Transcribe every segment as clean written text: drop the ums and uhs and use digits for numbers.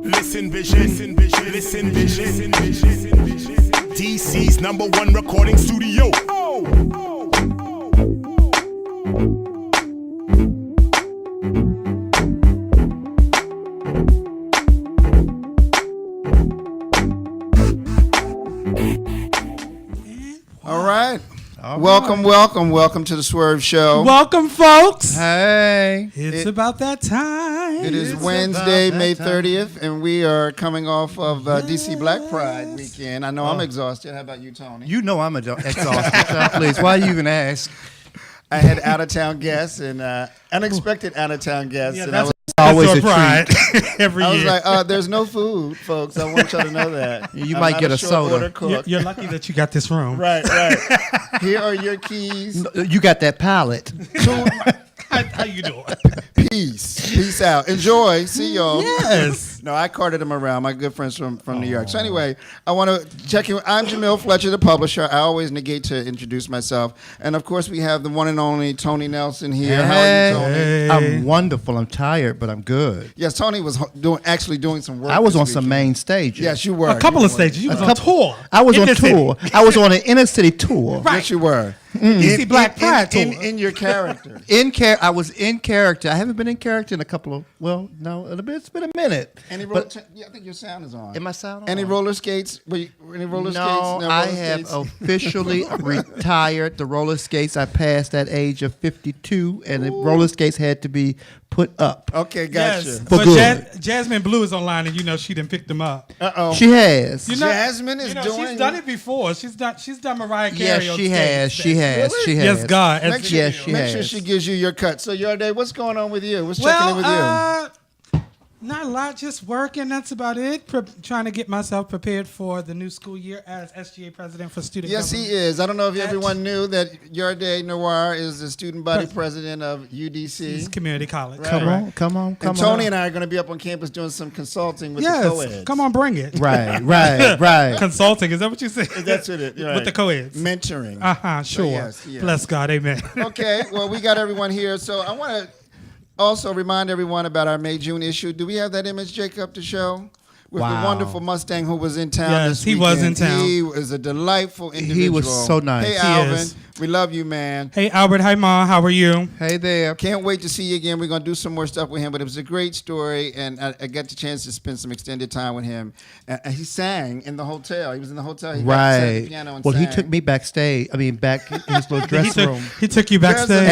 Listen vision, listen vision. DC's #1 recording studio. All right. Welcome to the Swerv Show. Welcome, folks. Hey. It's about that time. It is Wednesday, May 30th, and we are coming off of DC Black Pride weekend. I know I'm exhausted. How about you, Tony? You know I'm exhausted. Please, why you even ask? I had out-of-town guests and unexpected out-of-town guests. Yeah, and that's always a pride every I year. was like, there's no food, folks. I want y'all to know that. You I'm might not get a short soda. order cook. You're lucky that you got this room. Right. Here are your keys. You got that palate. How you doing? Peace out. Enjoy. See y'all. Yes. No, I carted them around. My good friends from New York. So anyway, I want to check in. I'm Jamil Fletcher, the publisher. I always negate to introduce myself. And of course, we have the one and only Tony Nelson here. How are you, Tony? Hey. I'm wonderful. I'm tired, but I'm good. Yes, Tony was actually doing some work. I was this on some weekend. main stages. Yes, you were. A couple of stages. You was on tour. I was on In the tour. city. I was on an inner city tour. Right. Yes, you were. DC Black Pride tour. In your character. I was in character. I haven't been in character in a couple of, it's been a minute. I think your sound is on. Am I sound on? Any roller skates? Any roller skates? No, I have officially retired the roller skates. I passed that age of 52, and the roller skates had to be put up. Okay, gotcha. Yes. For But good. Jasmine Blue is online, and she didn't pick them up. Uh-oh. She has. Jasmine is doing. She's done it before. She's done Mariah Carey. Yes, on she stage. has. She has. Really? She has. Yes, God. Make sure, Yes, she make sure has. she gives you your cut. So, Yarday, what's going on with you? What's checking in with you? Not a lot, just working. That's about it. Trying to get myself prepared for the new school year as SGA president for student Yes, government. he is. I don't know if everyone knew that Yarday Noir is the student body president of UDC. It's community college. Right. Come on. And Tony and I are going to be up on campus doing some consulting with the Yes, co-eds. come on, bring it. Right. Consulting, is that what you said? That's it. Right. With the co-eds. Mentoring. Sure. yes. Bless God, amen. Okay, well, we got everyone here. So I want to also remind everyone about our May-June issue. Do we have that image, Jacob, to show? With the wonderful Mustang who was in town Yes, this he weekend. was in town. He was a delightful individual. He was so nice. Hey, He Alvin. is. We love you, man. Hey, Albert. Hi, Ma. How are you? Hey there. Can't wait to see you again. We're going to do some more stuff with him, but it was a great story, and I got the chance to spend some extended time with him. And he sang in the hotel. He was in the hotel. He got to sit at the piano and Well, sang. he took me backstage. back in his little dressing room. He took you backstage.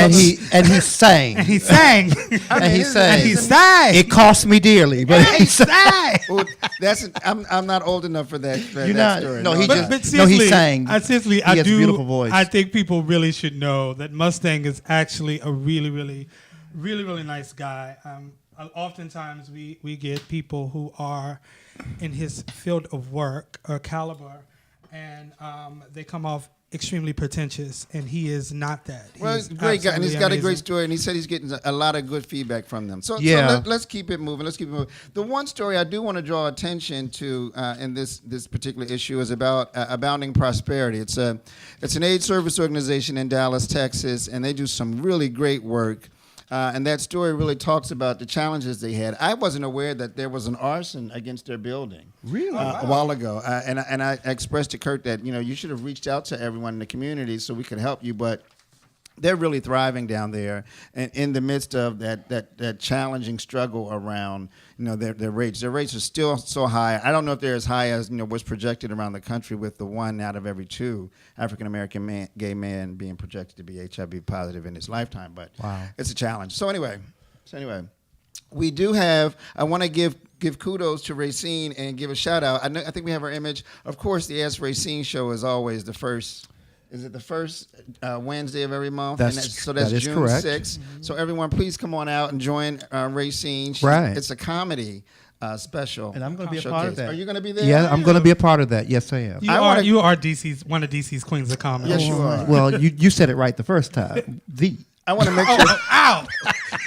And he sang. And he sang. And he sang. And he sang. It cost me dearly, but he sang. Well, I'm not old enough for that. You're not. Story. No, he But just. seriously, he sang. I seriously, He I has do. a beautiful voice. I think people really should know that Mustang is actually a really, really, really, really nice guy. Oftentimes we get people who are in his field of work or caliber, and they come off extremely pretentious, and he is not that. Well, he's a great guy, and he's got a great story, and he said he's getting a lot of good feedback from them. So let's keep it moving. The one story I do want to draw attention to in this particular issue is about Abounding Prosperity. It's an aid service organization in Dallas, Texas, and they do some really great work. And that story really talks about the challenges they had. I wasn't aware that there was an arson against their building. Really? A while ago. And I expressed to Kurt that, you should have reached out to everyone in the community so we could help you. But they're really thriving down there, and in the midst of that challenging struggle around their rates. Their rates are still so high. I don't know if they're as high as what's projected around the country, with the 1 out of every 2 African American gay men being projected to be HIV positive in his lifetime. But It's a challenge. So anyway, we do have. I want to give kudos to Racine and give a shout out. I think we have our image. Of course, the Ask Racine show is always the first. Is it the first Wednesday of every month? That's June correct. 6th. So everyone, please come on out and join Racine. Right. It's a comedy special. And I'm going to be a showcase. part of that. Are you going to be there? Yeah, I'm going to be a part of that. Yes, I am. You are DC's one of DC's queens of comedy. Yes, you are. Well, you said it right the first time. I want to make sure. Ow!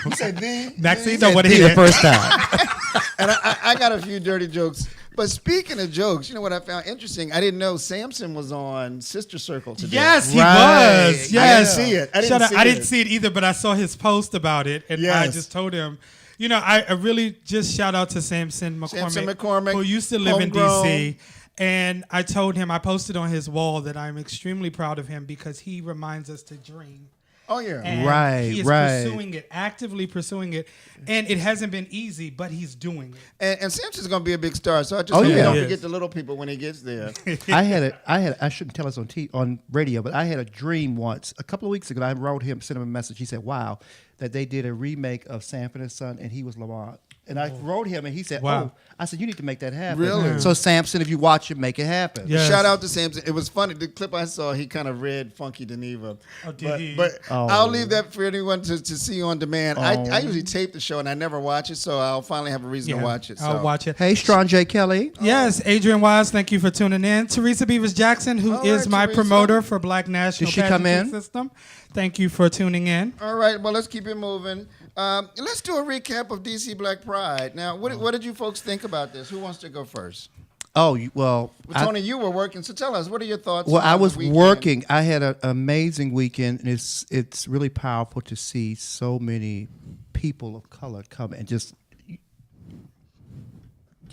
You said the. Maxine don't want to The hear that. first time. And I got a few dirty jokes. But speaking of jokes, you know what I found interesting? I didn't know Samson was on Sister Circle today. Yes, he Right. was. Yes. I didn't see it. I didn't see it either, but I saw his post about it, and I Yes. just told him, You know, I really just shout out to Samson McCormick, who used to live homegrown. in D.C., and I told him, I posted on his wall that I'm extremely proud of him because he reminds us to dream. Oh, yeah. And he is pursuing it, actively pursuing it, and it hasn't been easy, but he's doing it. And Simpson's going to be a big star, so I just hope you don't forget the little people when he gets there. I shouldn't tell us on radio, but I had a dream once. A couple of weeks ago, I sent him a message. He said, wow, that they did a remake of Sanford and Son, and he was Lamont. And I wrote him, and he said, wow. I said, you need to make that happen. Really? So, Samson, if you watch it, make it happen. Yes. Shout out to Samson. It was funny. The clip I saw, he kind of read Funky Geneva. Oh, did he? But I'll leave that for anyone to see on demand. I usually tape the show, and I never watch it, so I'll finally have a reason to watch it. So. I'll watch it. Hey, Strong J. Kelly. Yes, Adrian Wise, thank you for tuning in. Teresa Beavers-Jackson, who is my Teresa. promoter for Black National Did she come Pageantry in? System. Thank you for tuning in. All right, well, let's keep it moving. Let's do a recap of DC Black Pride. Now, what did you folks think about this? Who wants to go first? Oh, well, Tony, you were working, so tell us, what are your thoughts? Well, on I the was weekend? working. I had an amazing weekend, and it's really powerful to see so many people of color come and just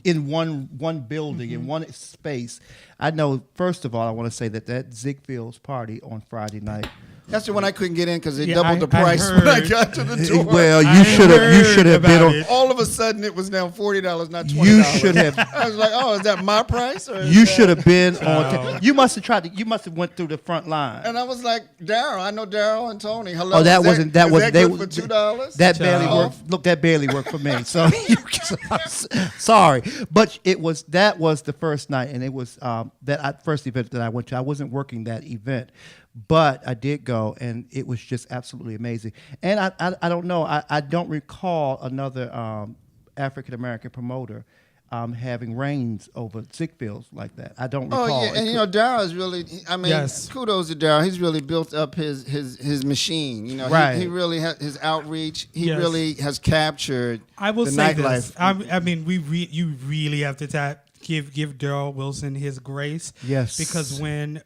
in one building, in one space. I know, first of all, I want to say that Ziegfeld's party on Friday night. That's the one I couldn't get in because they Yeah, doubled the I price heard. when I got to the door. Well, I you should have been heard on. about it. All of a sudden, it was now $40, not $20. You should have. I was like, oh, is that my price? Or is You that- should have been on. You must have tried to. You must have went through the front line. And I was like, Daryl, I know Daryl and Tony. Hello. Oh, that is wasn't. That is was. that They good for $2. That barely Child. worked. Look, that barely worked for me. So, sorry, but that was the first night, and it was first event that I went to. I wasn't working that event, but I did go, and it was just absolutely amazing. And I don't know. I don't recall another African American promoter having reigns over Ziegfeld's like that. I don't recall. Oh, yeah. And, Daryl is really, I mean, Yes. kudos to Daryl. He's really built up his machine. Right. He really has his outreach. He Yes. really has captured I will the say nightlife. this. I mean, you really have to give Daryl Wilson his grace. Yes. Because when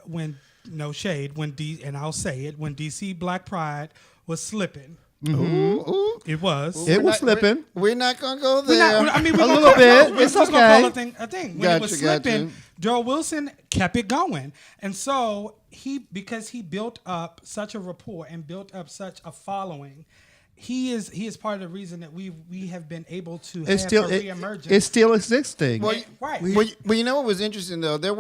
no shade, and I'll say it, when DC Black Pride was slipping, Ooh. it was. It was slipping. We're not going to go We're there. not, I mean, A we're little bit. We're It's just okay. gonna call a thing. When it was Gotcha, slipping, Daryl Wilson kept it going, and so because he built up such a rapport and built up such a following. He is part of the reason that we have been able to It's have still a reemergence. it's still existing. Well, right. Well, you know what was interesting, though? There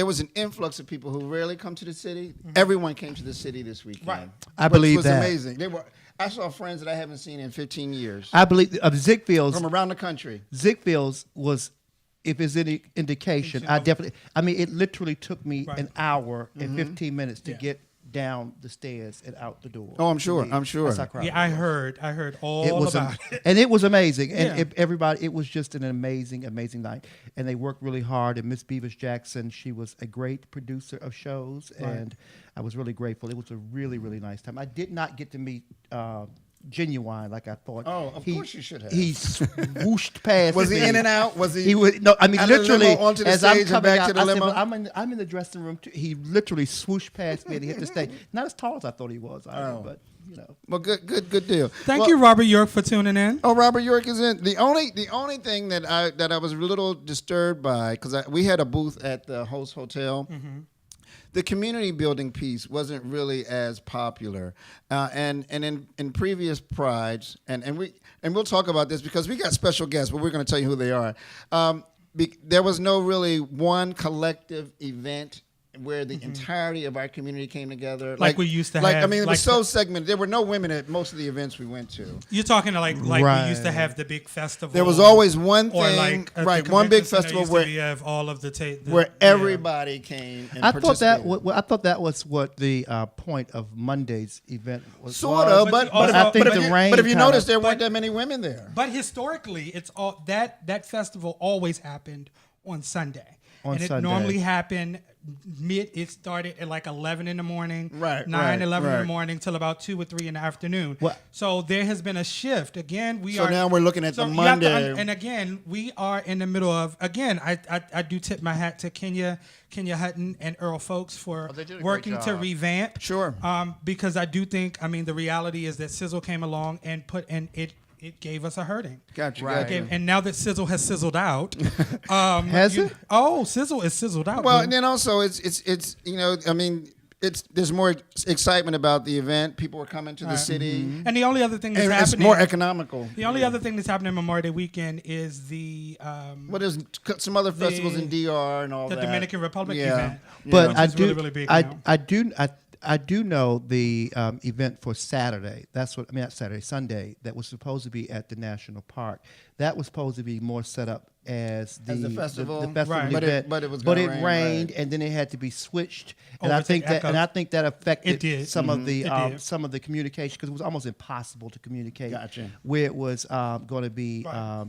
was an influx of people who rarely come to the city. Everyone came to the city this weekend. Right. I which believe was that. amazing. I saw friends that I haven't seen in 15 years I believe of Ziegfeld's. from around the country. Ziegfeld's was, if it's any indication, I mean, it literally took me Right. an hour and 15 minutes to get down the stairs and out the door. Oh, I'm sure. To leave. I'm sure. That's how crowded Yeah, I it was. heard all It was about it. and it was amazing, and Yeah. everybody. It was just an amazing night, and they worked really hard. And Miss Beavers Jackson, she was a great producer of shows, and I was really grateful. It was a really nice time. I did not get to meet Genuine like I thought. Oh, of course you should have. He swooshed past. Was he me. in and out? Was he? He was no. I mean, out of the literally, limo onto the as I'm stage and coming back out, to the I said, limo? "Well, I'm in the dressing room too." He literally swooshed past me and hit the stage. Not as tall as I thought he was, either, but you know. Well, good deal. Thank you, Robert York, for tuning in. Oh, Robert York is in. The only thing that I was a little disturbed by, because we had a booth at the host hotel. The community building piece wasn't really as popular, and in previous prides, and we'll talk about this because we got special guests, but we're going to tell you who they are. There was no really one collective event where the entirety of our community came together, Like we used to I have, mean, it like was so segmented. There were no women at most of the events we went to. You're talking like Right. we used to have the big festival. There was always one or thing, like at right? the One big convention center festival used to where be of all of the where yeah. everybody came and I thought that. participated. I thought that was what the point of Monday's event was. Sort of, but but, you but, also- I think but the if you, rain but if you kinda- notice, there weren't that many women there. But historically, it's all that festival always happened on Sunday. On and it Sunday. normally happened it started at like 11 in the morning, Right, 9, right, 11 in right. the morning till about 2 or 3 in the afternoon. Well- So there has been a shift. Again, So now we're looking at the you have to Monday. and again, we are in the middle of, again, I do tip my hat to Kenya Hutton and Earl Folks for they did a great working to job. revamp. Sure. Because I do think, I mean, the reality is that Sizzle came along and it gave us a hurting. Gotcha. Right. Gotcha. And now that Sizzle has sizzled out, Has it? Oh, Sizzle is sizzled out. Well, dude. and then also it's I mean, there's more excitement about the event. People are coming to the city. And the only other thing that's And it's happening, more economical. the only other thing that's happening Memorial Day weekend is the Well, there's some other festivals in DR and all the that. Dominican Republic Yeah. event. But which I is do, really, really big now. I do know the event for Saturday. That's what I mean. Not Saturday, Sunday. That was supposed to be at the national park. That was supposed to be more set up as the festival? the festival Right. event. But it was but gonna it rain, rained, right. and then it had to be switched. And Over I to think that Echo. and I think that affected It did. some of the It did. some of the communication because it was almost impossible to communicate Gotcha. where it was going to be. Right.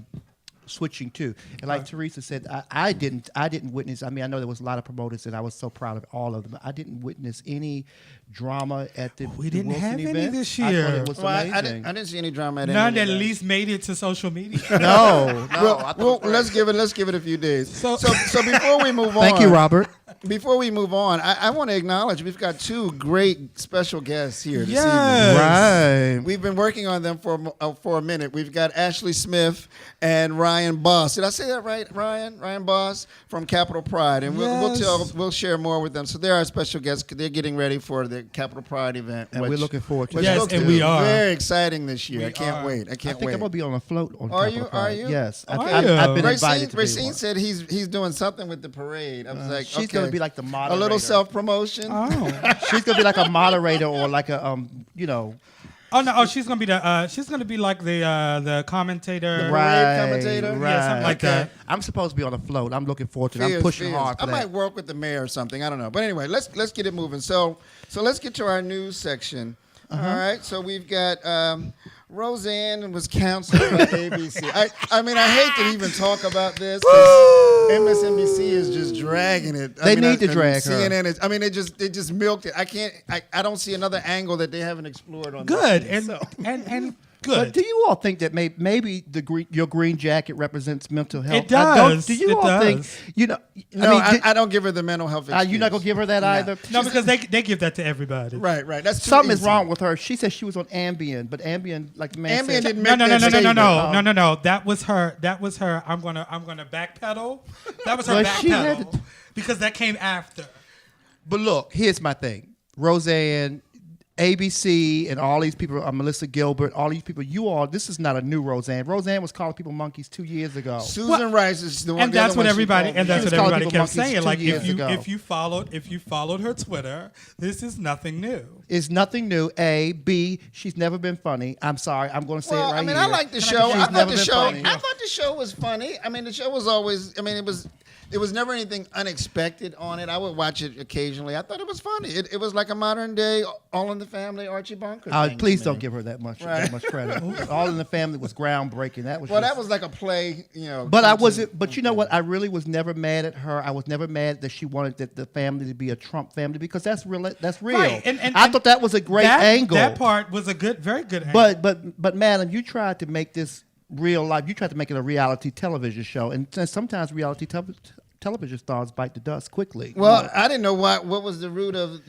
Switching to, and like Teresa said, I didn't witness. I mean, I know there was a lot of promoters, and I was so proud of all of them. I didn't witness any drama at the We the didn't Wilson have any event. this I thought year. it was Well, amazing. I didn't see any drama at None any that of at that. least made it to social media. no, Well, let's give it a few days. So- So before we move on, thank you, Robert. Before we move on, I want to acknowledge we've got two great special guests here this evening. Yes. Right. We've been working on them for a minute. We've got Ashley Smith and Ryan Boss. Did I say that right, Ryan? Ryan Boss from Capital Pride, and Yes. we'll share more with them. So they're our special guests. They're getting ready for the Capital Pride event, And we're looking forward to which it. Yes, looks and we are. very exciting this year. We I can't are. wait. I I can't think wait. I'm gonna be on a float on Are Capital you? Pride. Are you? Yes, Are I've you? been invited to be Racine one. said he's doing something with the parade. I was like, She's okay. gonna be like the a moderator. little self promotion. Oh. She's gonna be like a moderator or like a Oh no! Oh, she's gonna be the. She's gonna be like the commentator. Right. commentator? Right. Yeah, something like that. I'm supposed to be on a float. I'm looking forward to it. I'm pushing hard for I that. might work with the mayor or something. I don't know. But anyway, let's get it moving. So let's get to our news section. All right. So we've got Roseanne was canceled by ABC. I mean, I hate to even talk about this. 'Cause MSNBC is just dragging it. They need to drag her. CNN is. I mean, they just milked it. I don't see another angle that they haven't explored on. Good this. and But good. do you all think that maybe your green jacket represents mental health? It I don't- does. Do you It all does. think? You know, No, I mean, I don't give her the mental health. you're not gonna give her that either. No, because they give that to everybody. Right. That's too Something is easy. wrong with her. She said she was on Ambien, but Ambien, like the man Ambien said, didn't No, make no, no, that no, no, no, statement. no. That was her. I'm gonna backpedal. That was her But she had backpedal to- because that came after. But look, here's my thing. Roseanne, ABC, and all these people, Melissa Gilbert, all these people, this is not a new Roseanne. Roseanne was calling people monkeys 2 years ago. Susan Rice is the one. And the other that's what one she everybody called and me. that's She was what calling everybody people kept monkeys saying. 2 Like years ago. if you followed her Twitter, this is nothing new. It's nothing new. A, B, she's never been funny. I'm sorry. I'm going to say Well, it right I mean, here. I like the She's show. I thought never the been show. funny. I thought the show was funny. I mean, the show was always. I mean, it was never anything unexpected on it. I would watch it occasionally. I thought it was funny. It was like a modern day All in the Family Archie Bunker. thing Please to don't me. give her that much credit. All in the Family was groundbreaking. That was Well, just- that was like a play, you know. But I cartoon. wasn't. But you know what? I really was never mad at her. I was never mad that she wanted the family to be a Trump family because that's real. That's real. Right, and I thought that was a great angle. That part was a very good angle. But madam, you tried to make this real life. You tried to make it a reality television show, and sometimes reality television stars bite the dust quickly. Well, I didn't know what was the root of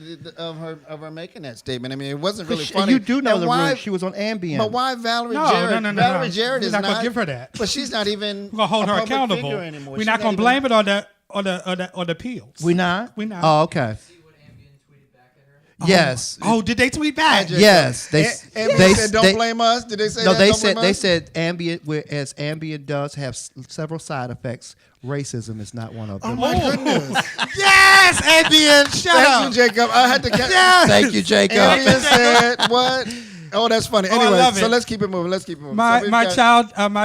her making that statement. I mean, it wasn't really funny. You do know And the why, root. She was on Ambien. But why Valerie No, Jarrett? no. Valerie Jarrett We're is not gonna give her that. But she's not even. We're gonna hold a her public accountable. figure anymore. We're She's not gonna even- blame it on the peels. We not. We not. Oh, okay. See what Ambien tweeted back at her? Yes. Oh, did they tweet back? Yes. And they said, "Don't blame us." Did they say No, that? they Don't blame said us? Ambien, whereas Ambien does have several side effects. Racism is not one of them. Oh my goodness! Yes, Ambien, shut Thank up. you, Jacob. I had to. Thank you, Jacob. Ambien said what? Oh, that's funny. I Anyway, love so it. let's keep it moving. Let's keep it moving. My So we've my got-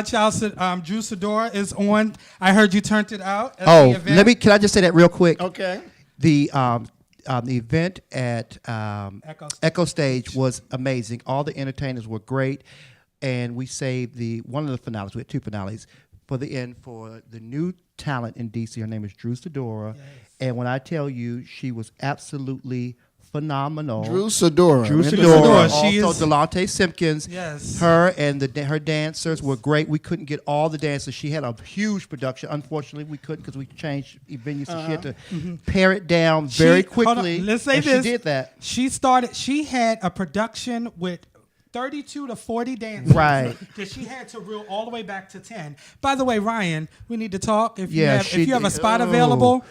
child said Drew Sidora is on. I heard you turned it out. At Oh, the event. can I just say that real quick? Okay. The event at Echo Stage was amazing. All the entertainers were great, and we saved one of the finales. We had two finales for the end for the new talent in DC. Her name is Drew Sidora, and when I tell you, she was absolutely phenomenal. Drew Sidora. Drew Remember Sidora, Sidora, she also is- Delonte Simpkins. Yes. Her and her dancers were great. We couldn't get all the dancers. She had a huge production. Unfortunately, we couldn't because we changed venues, so she had to pare it down very Hold on, quickly. let's say and this. She did that. She had a production with 32 to 40 dancers. Right. That she had to reel all the way back to 10. By the way, Ryan, we need to talk. If Yeah, if you have a she- spot oh. available,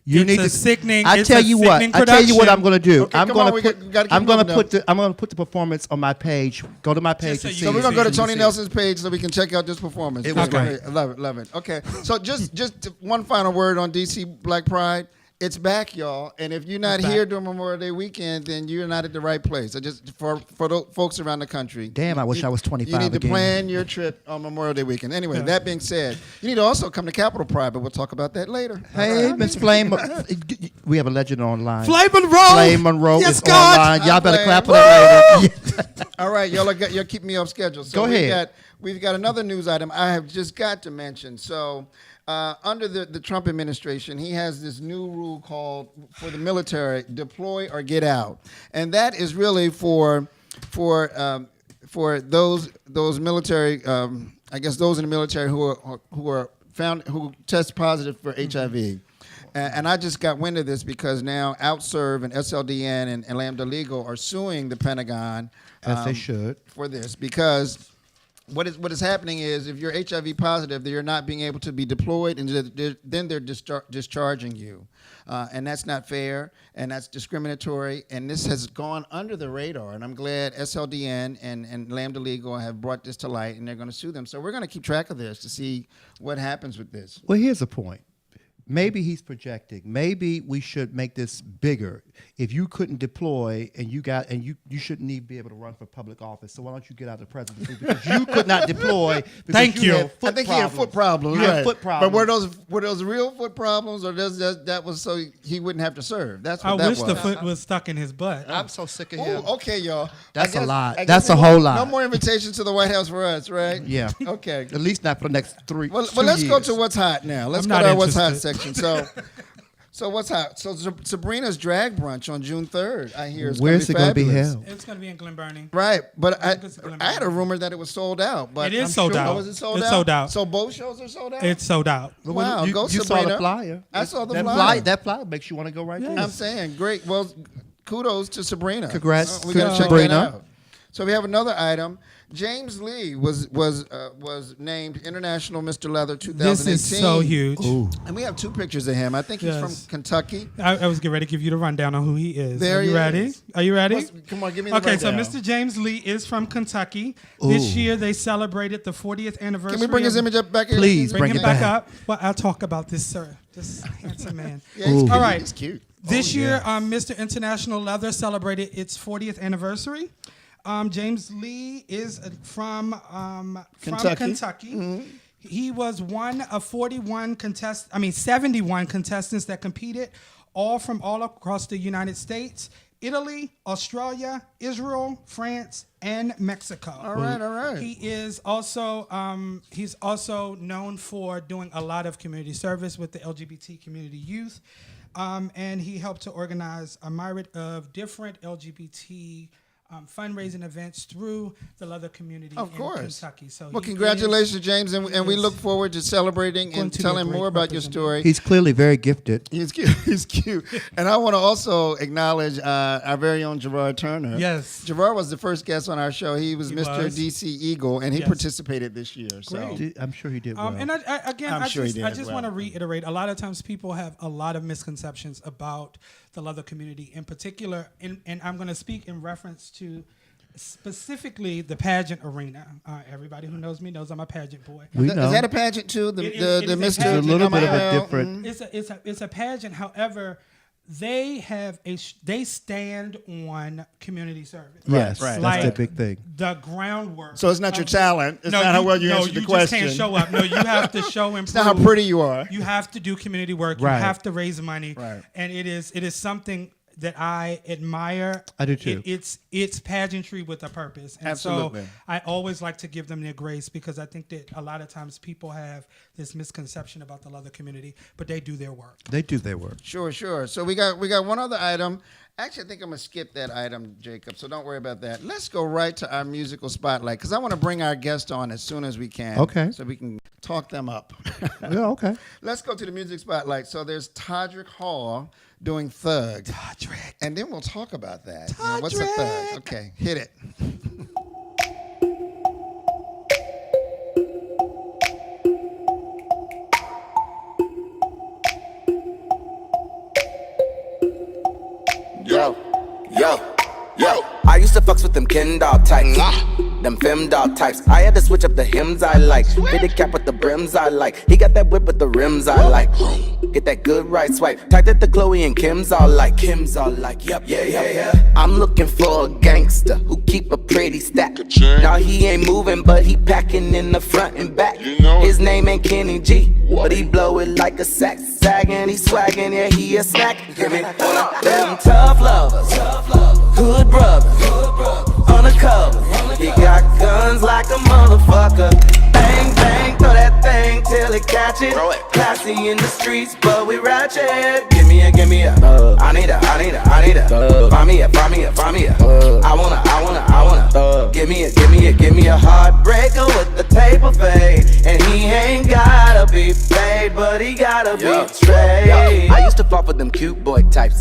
You it's need a to sickening. I it's tell a you what. sickening I tell you what I'm production. going to do. Okay, I'm come going on, we to gotta keep I'm going moving to put the I'm going to put the performance on my page. Go to my page so and you see. So can we're gonna go to see it, Tony you Nelson's page so we can check out this performance. It was great. I love it, love it. Okay, so just one final word on DC Black Pride. It's back, y'all. And if you're not It's here back. during Memorial Day weekend, then you're not at the right place. So just for the folks around the country. Damn, I wish I was 25 You need to again. plan your trip on Memorial Day weekend. Anyway, that being said, you need to also come to Capitol Pride, but we'll talk about that later. Hey, Miss Flame, we have a legend online. Flame Monroe. Flame Monroe Yes, is God. online. Y'all better Flame. clap for that lady. All right, you're keeping me off schedule. So Go ahead. We've got another news item I have just got to mention. So under the Trump administration, he has this new rule called for the military: deploy or get out, and that is really for those military. I guess those in the military who test positive for HIV. And I just got wind of this because now OutServe and SLDN and Lambda Legal are suing the Pentagon As they should. for this because what is happening is if you're HIV positive, you're not being able to be deployed, and then they're discharging you, and that's not fair, and that's discriminatory, and this has gone under the radar, and I'm glad SLDN and Lambda Legal have brought this to light, and they're going to sue them. So we're going to keep track of this to see what happens with this. Well, here's the point. Maybe he's projecting. Maybe we should make this bigger. If you couldn't deploy and you shouldn't even be able to run for public office, so why don't you get out of the presidency? Because you could not deploy because Thank you. had foot I think he had foot problems. You had right. foot problems. But were those real foot problems, or that was so he wouldn't have to serve? That's what I that wish was. the foot was stuck in his butt. I'm so sick of Ooh, him. okay, y'all. That's a lot. I guess That's a we whole won't- lot. No more invitations to the White House for us, right? Yeah. Okay. At least not for the next 3 Well, two let's go years. to what's hot now. Let's I'm go not to our what's hot interested. section. So what's hot? So Sabrina's drag brunch on June 3rd, I hear, is Where's it going to be gonna be fabulous. held? It's going to be in Glen Burnie. Right, but I think it's Glen I had a Burnie. rumor that it was sold out. But It is I'm sold sure- out. Oh, is it sold It's out? sold out. So both shows are sold out? It's sold out. Wow, you, go you saw Sabrina. the flyer. I saw the that flyer. That flyer makes you want to go right there. I'm saying, great. Well, kudos to Sabrina. Congrats We to got to check Sabrina. that out. So we have another item. James Lee was named International Mr. Leather 2018. This is so huge. And we have two pictures of him. I think he's from Yes. Kentucky. I was getting ready to give you the rundown on who he is. There Are you he ready? is. Are you ready? Come on, give me the Okay, so rundown. Mr. James Lee is from Kentucky. This year they celebrated the 40th anniversary. Can we bring his of- image up back here? Please, Bring him it back back. up. Well, I'll talk about this, sir. This handsome man. Yeah, he's cute. All right. He's cute. This year, Mr. International Leather celebrated its 40th anniversary. James Lee is from Kentucky. Mm-hmm. He was one of 71 contestants that competed, all from all across the United States, Italy, Australia, Israel, France, and Mexico. All right. He is also he's also known for doing a lot of community service with the LGBT community youth, and he helped to organize a myriad of different LGBT fundraising events through the leather community Of in course. Kentucky. So Well, he congratulations, James, and we is look forward to celebrating going and to be a telling great more about your representative. story. He's clearly very gifted. He's cute. He's cute. And I want to also acknowledge our very own Gerard Turner. Yes. Gerard was the first guest on our show. He was He Mr. was. DC Eagle, and he Yes. participated this year. So Great. I'm sure he did well. And again, I'm sure he did I just well. want to reiterate, a lot of times people have a lot of misconceptions about the leather community in particular, and I'm going to speak in reference to specifically the pageant arena. Everybody who knows me knows I'm a pageant boy. we Is know. that a pageant too? The It is a Mr. pageant. It's a little bit of a NIL? different. It's a pageant. However, they have they stand on community service. Yes, right. that's the Like, big thing. The groundwork. So it's not your of- talent. It's not how well you answered the question. No, you just can't show up. No, you have to show and It's not how pretty you are. You have to do community work. Right. You have to raise money. Right. And it is something that I admire. I do too. It's pageantry with a purpose. And Absolutely. so I always like to give them their grace because I think that a lot of times people have this misconception about the leather community, but they do their work. They do their work. Sure. So we got one other item. Actually, I think I'm gonna skip that item, Jacob. So don't worry about that. Let's go right to our musical spotlight because I want to bring our guest on as soon as we can. Okay. So we can talk them up. Yeah, okay. Let's go to the music spotlight. So there's Todrick Hall doing Thug. Todrick. And then we'll talk about that. You know, what's a thug? Okay, hit it. them Ken doll types. Them fem doll types. I had to switch up the hymns I like. Fitted cap with the brims I like. He got that whip with the rims I like. Get that good right swipe. Typed at the Chloe and Kim's all like. Kim's all like, yep, yeah. I'm looking for a gangster who keep a pretty stack. Now he ain't moving, but he packing in the front and back. His name ain't Kenny G, but he blow it like a sack. Sagging, he swagging, yeah, he a snack. Give me one of them tough lovers, hood brothers, undercover. He got guns like a motherfucker. Bang, bang, throw that thing till it catch it. Classy in the streets, but we ratchet. Give me a, I need a. Find me a. I wanna. Give me a heartbreaker with the tape of fade. And he ain't gotta be paid, but he gotta be trade. I used to fall for them cute boy types.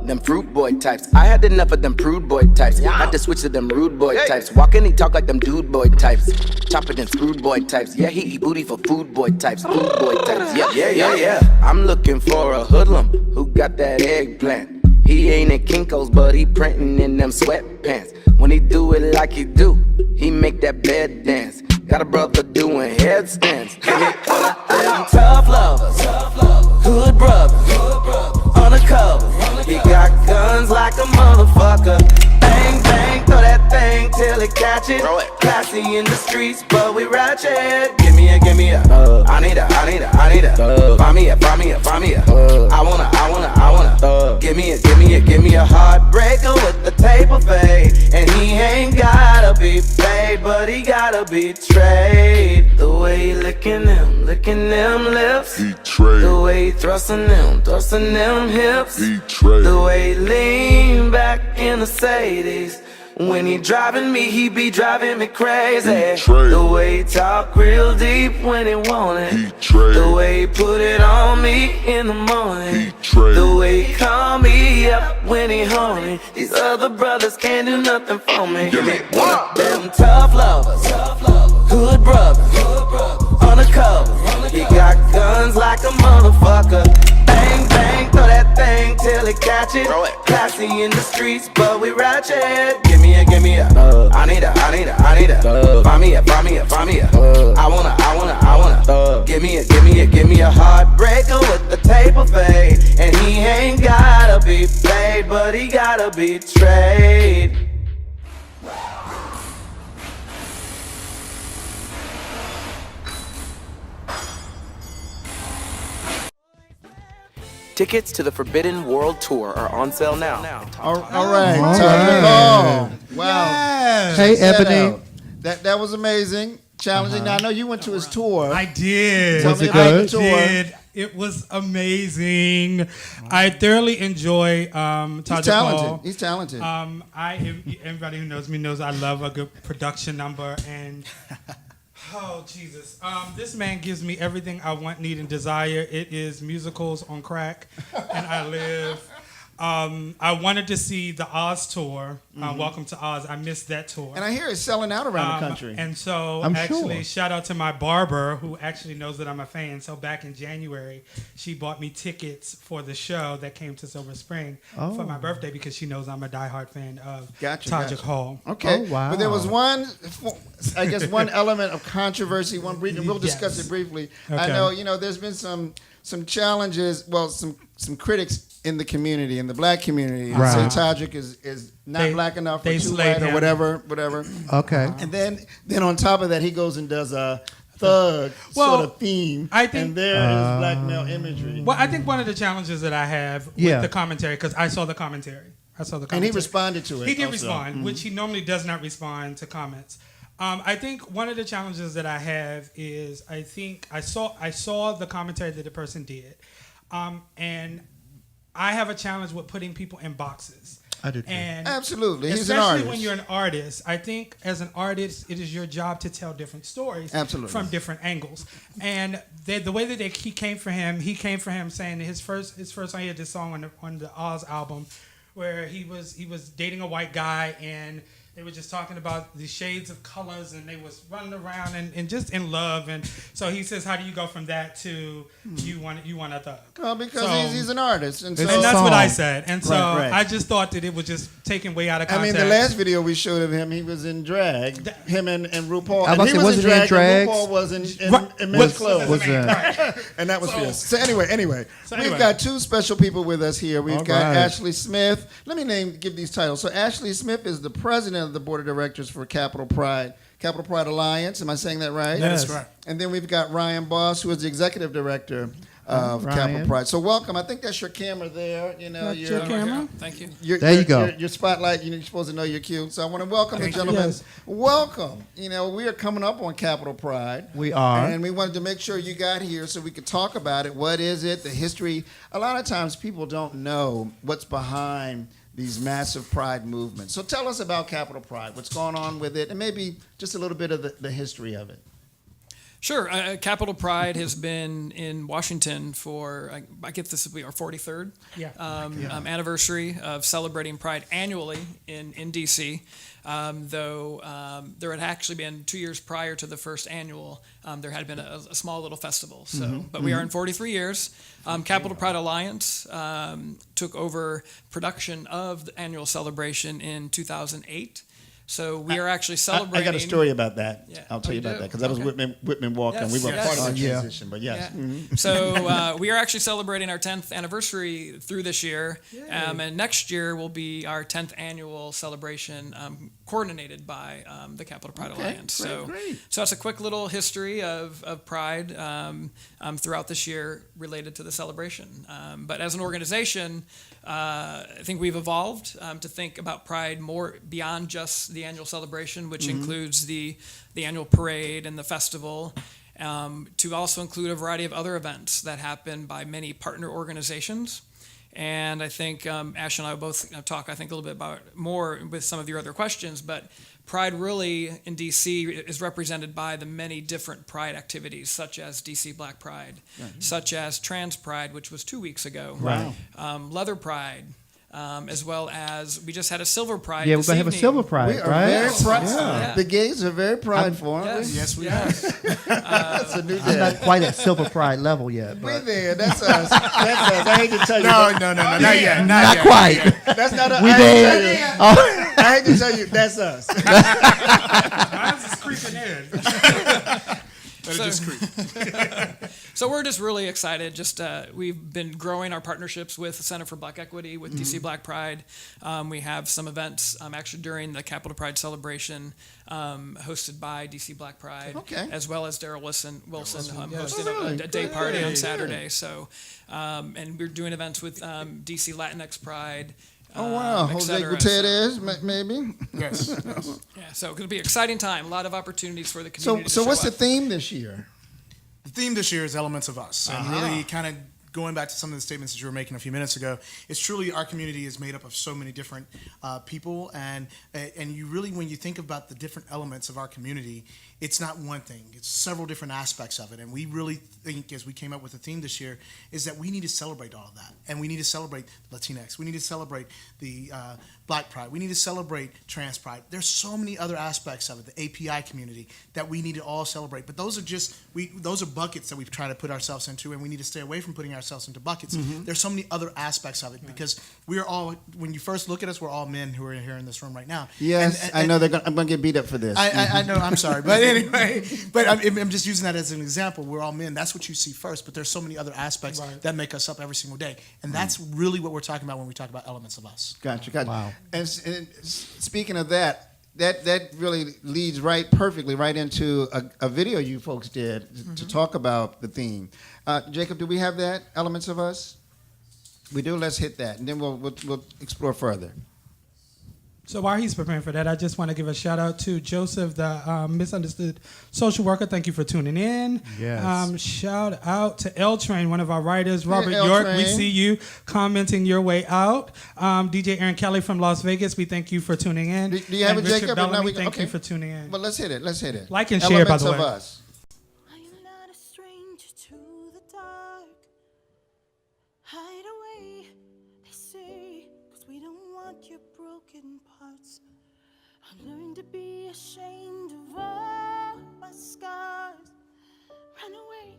Them fruit boy types. I had enough of them prude boy types. Had to switch to them rude boy types. Walking, he talk like them dude boy types. Chopping and screwed boy types. Yeah, he eat booty for food boy types. Food boy types. Yeah. I'm looking for a hoodlum who got that eggplant. He ain't in Kinko's, but he printing in them sweatpants. When he do it like he do, he make that bed dance. Got a brother doing headstands. Them tough lovers, hood brothers, undercover. He got guns like a motherfucker. Bang, bang, throw that thing till it catch it. Classy in the streets, but we ratchet. Give me a. I need a. Find me a. I wanna. Give me a heartbreaker with the tape of fade. And he ain't gotta be paid, but he gotta be trade. The way he licking them lips. He trade. The way he thrusting them hips. He trade. The way he lean back in the Mercedes. When he driving me, he be driving me crazy. The way he talk real deep when he want it. He trade. The way he put it on me in the morning. He trade. The way he call me up when he horny. These other brothers can't do nothing for me. Give me one of them tough lovers, hood brothers, undercover. He got guns like a motherfucker. Bang, bang, throw that thing till it catch it. Classy in the streets, but we ratchet. Give me a. I need a. Find me a. I wanna. Give me a heartbreaker with the tape of fade. And he ain't gotta be paid, but he gotta be trade. Tickets to the Forbidden World Tour are on sale now. All right. Time to go. Wow. Yes. Hey, Check that Ebony. out. That was amazing. Challenging. Now, I know you went to his tour. I did. Tell Was me it about good? the tour. Did. It was amazing. I thoroughly enjoy He's Tajik talented. Hall. He's talented. Everybody who knows me knows I love a good production number, and oh Jesus, this man gives me everything I want, need, and desire. It is musicals on crack, and I live. I wanted to see the Oz tour. Welcome to Oz. I missed that tour. And I hear it's selling out around the country. And so, I'm actually, sure. shout out to my barber who actually knows that I'm a fan. So back in January, she bought me tickets for the show that came to Silver Spring for my birthday because she knows I'm a diehard fan of Tajik Hall. Okay. Oh, wow. But there was one element of controversy, one brief, and we'll discuss it briefly. I Okay. know, there's been some challenges, some critics in the community, in the black community. Right. Say Tajik is not They- black enough or they too slayed white or him. whatever. Okay. And then on top of that, he goes and does a thug sort of theme. I think- and there is black male imagery. Well, I think one of the challenges that I have with the commentary, because I saw the commentary. And he responded to it. He did also. respond, which he normally does not respond to comments. I think one of the challenges that I have is I saw the commentary that the person did, and I have a challenge with putting people in boxes. I do too. And Absolutely. He's an especially artist. when you're an artist, I think as an artist, it is your job to tell different stories from different angles. And the way that he came for him saying that his first song, he had this song on the Oz album where he was dating a white guy and they were just talking about the shades of colors, and they was running around and just in love. And so he says, how do you go from that to you want a thug? Well, because So- he's an artist, and so And that's what song. I said. And so Right. I just thought that it was just taken way out of I context. mean, the last video we showed of him, he was in drag. Him and RuPaul. I was about And to he say, was in wasn't he in drag, drags? and RuPaul was in Right. men's Was- clothes. Was And that was fierce. So anyway, So we've anyway. got two special people with us here. We've All got right. Ashley Smith. Let me give these titles. So Ashley Smith is the president of the board of directors for Capital Pride Alliance. Am I saying that right? Yes. That's right. And then we've got Ryan Boss, who is the executive director of Ryan. Capital Pride. So welcome. I think that's your camera there. You know, That's your camera? Thank you. There you go. Your spotlight, you're supposed to know your cue. So I want to welcome the Thank you. gentlemen. Yes. Welcome. You know, we are coming up on Capital Pride. We are. And we wanted to make sure you got here so we could talk about it. What is it? The history. A lot of times people don't know what's behind these massive pride movements. So tell us about Capital Pride, what's going on with it, and maybe just a little bit of the history of it. Sure. Capital Pride has been in Washington for, I guess this will be our 43rd Yeah. anniversary of celebrating Pride annually in D.C. Though there had actually been 2 years prior to the first annual, there had been a small little festival. So, but we are in 43 years. Capital Pride Alliance took over production of the annual celebration in 2008. So we are actually celebrating. I got a story about that. Yeah. I'll tell Oh, you you about do? that because that was Okay. Whitman Walker, and we Yes, were yes. part of that Yeah. transition. But yes. Yeah. So we are actually celebrating our 10th anniversary through this year, and next year will be our 10th annual celebration, coordinated by the Capital Pride Alliance. Great. So it's a quick little history of Pride throughout this year related to the celebration. But as an organization, I think we've evolved to think about Pride more beyond just the annual celebration, which includes the annual parade and the festival, to also include a variety of other events that happen by many partner organizations. And I think Ash and I will both talk, I think, a little bit about more with some of your other questions, but Pride really in DC is represented by the many different Pride activities, such as DC Black Pride, such as Trans Pride, which was 2 weeks ago, Leather Pride, as well as we just had a Silver Pride. Yeah, we're this going to have a evening. silver pride, We are right? very proud. Yeah. The gays are very prideful, aren't Yes. we? Yes, we are. That's a new I'm day. not quite at silver pride level yet, We're but there. That's us. That's us. I hate to tell you. No, but no, not yet. not quite. That's not a, We I hate to tell you. there. Oh, I hate to tell you, that's us. Mine's is creeping in. So we're just really excited. Just we've been growing our partnerships with the Center for Black Equity, with DC Black Pride. We have some events actually during the Capital Pride celebration hosted by DC Black Pride, as well as Daryl Wilson hosting a day party on Saturday. So, and we're doing events with DC Latinx Pride. Oh, wow. et Jose cetera. Gutierrez, maybe? Yeah, so it's going to be an exciting time. A lot of opportunities for the community. So to what's show the up. theme this year? The theme this year is Elements of Us. And really kind of going back to some of the statements that you were making a few minutes ago, it's truly our community is made up of so many different people. And you really, when you think about the different elements of our community, it's not one thing. It's several different aspects of it. And we really think, as we came up with the theme this year, is that we need to celebrate all of that. And we need to celebrate Latinx. We need to celebrate the Black Pride. We need to celebrate Trans Pride. There's so many other aspects of it, the API community, that we need to all celebrate. But those are just, those are buckets that we've tried to put ourselves into, and we need to stay away from putting ourselves into buckets. There's so many other aspects of it, because we are all, when you first look at us, we're all men who are here in this room right now. Yes, I know I'm going to get beat up for this. I know, I'm sorry. But anyway, but I'm just using that as an example. We're all men. That's what you see first, but there's so many other aspects that make us up every single day. And that's really what we're talking about when we talk about Elements of Us. Gotcha. Wow. And speaking of that really leads perfectly right into a video you folks did to talk about the theme. Jacob, do we have that, Elements of Us? We do. Let's hit that, and then we'll explore further. So while he's preparing for that, I just want to give a shout out to Joseph, the misunderstood social worker. Thank you for tuning in. Yes. Shout out to L Train, one of our writers, Robert L York. Train. We see you commenting your way out. DJ Aaron Kelly from Las Vegas, we thank you for tuning in. Do you have and it, Richard Jacob? Bellamy, thank you for tuning in. Well, let's hit it. Like and share, by the way. Elements of Us. I am not a stranger to the dark. Hide away, they say, 'cause we don't want your broken parts. I learned to be ashamed of all my scars. Run away,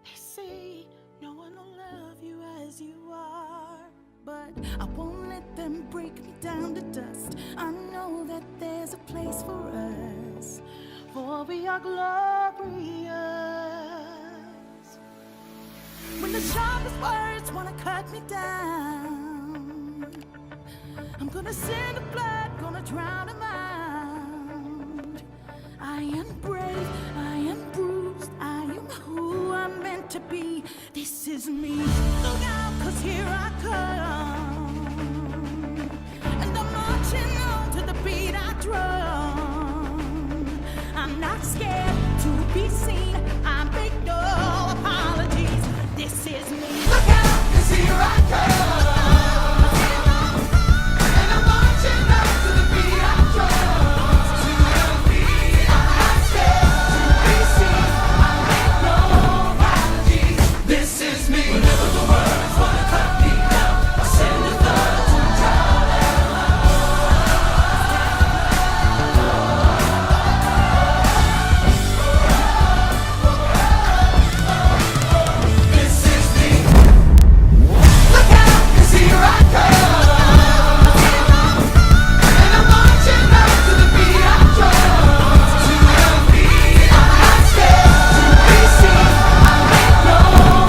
they say no one will love you as you are. But I won't let them break me down to dust. I know that there's a place for us, for we are glorious. When the sharpest words wanna cut me down, I'm gonna send the blood, gonna drown them out. I am brave, I am bruised, I am who I'm meant to be. This is me. Look out, 'cause here I come. And I'm marching on to the beat I drum. I'm not scared to be seen, I make no apologies. This is me. Look out, 'cause here I come. And I'm marching on to the beat I drum. To the beat, I'm not scared to be seen, I make no apologies. This is me. Whenever the words wanna cut me down, I send the thought to drown them out. This is me. Look out, 'cause here I come. And I'm marching out to the beat I drum. To the beat, I'm not scared to be seen, I make no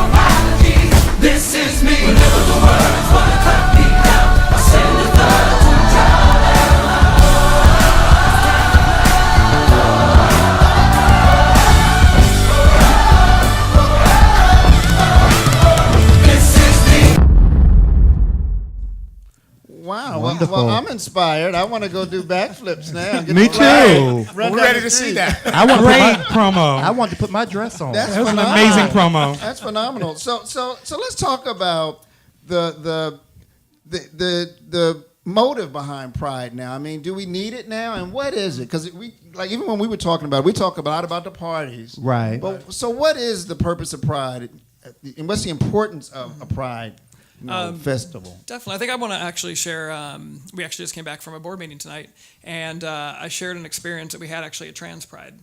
apologies. This is me. Whenever the words wanna cut me down, I send the thought to drown them out. This is me. Wow. Wonderful. Well, I'm inspired. I want to go do backflips now. Get Me the flag, too. run We're down ready the to see street. that. I want to Great put promo. I want to put my dress on. That's That was an phenomenal. amazing promo. That's phenomenal. So let's talk about the motive behind Pride now. I mean, do we need it now, and what is it? Because we, like, even when we were talking about it, we talk a lot about the parties, Right. But so what is the purpose of Pride, and what's the importance of a Pride festival? Definitely. I think I want to actually share. We actually just came back from a board meeting tonight, and I shared an experience that we had actually at Trans Pride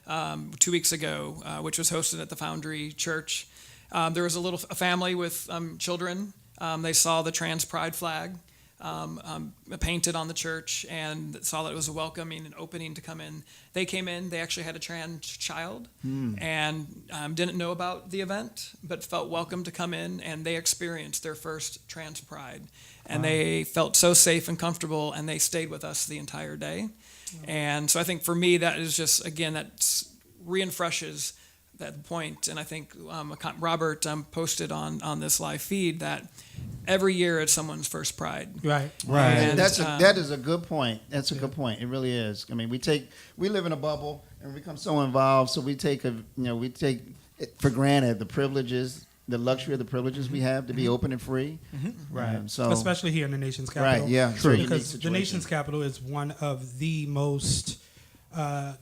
2 weeks ago, which was hosted at the Foundry Church. There was a family with children. They saw the Trans Pride flag painted on the church and saw that it was a welcoming and opening to come in. They came in. They actually had a trans child and didn't know about the event, but felt welcome to come in, and they experienced their first Trans Pride. And they felt so safe and comfortable, and they stayed with us the entire day. And so I think for me, that is just, again, that refreshes that point. And I think Robert posted on this live feed that every year it's someone's first Pride. Right. And, That is a good point. That's a good point. It really is. I mean, we live in a bubble and we become so involved, so we take it for granted the privileges, the luxury of the privileges we have to be open and free. Right. So Especially here in the nation's capital. right, yeah, True. it's a unique Because the situation. nation's capital is one of the most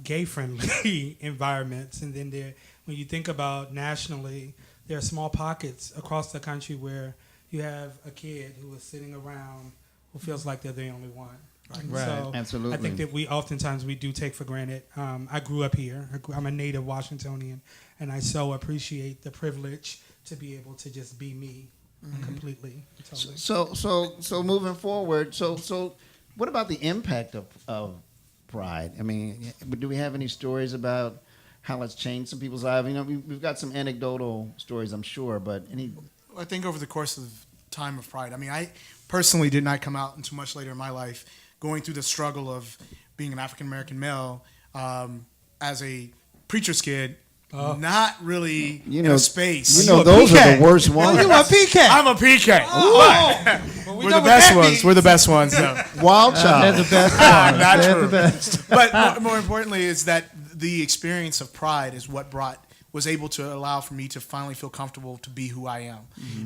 gay-friendly environments. And then when you think about nationally, there are small pockets across the country where you have a kid who is sitting around who feels like they're the only one. Right, So absolutely. I think that we oftentimes we do take for granted. I grew up here. I'm a native Washingtonian, and I so appreciate the privilege to be able to just be me completely. Totally. So moving forward, so what about the impact of Pride? I mean, do we have any stories about how it's changed some people's lives? You know, we've got some anecdotal stories, I'm sure, but any. I think over the course of time of Pride, I mean, I personally did not come out until much later in my life, going through the struggle of being an African American male as a preacher's kid, not really in a space. You know, those are the worst ones. You a PK? I'm a PK. But we're the best ones. We're the best ones. So. Wild child. They're the best. Not They're true. the best. But more importantly is that the experience of Pride is what was able to allow for me to finally feel comfortable to be who I am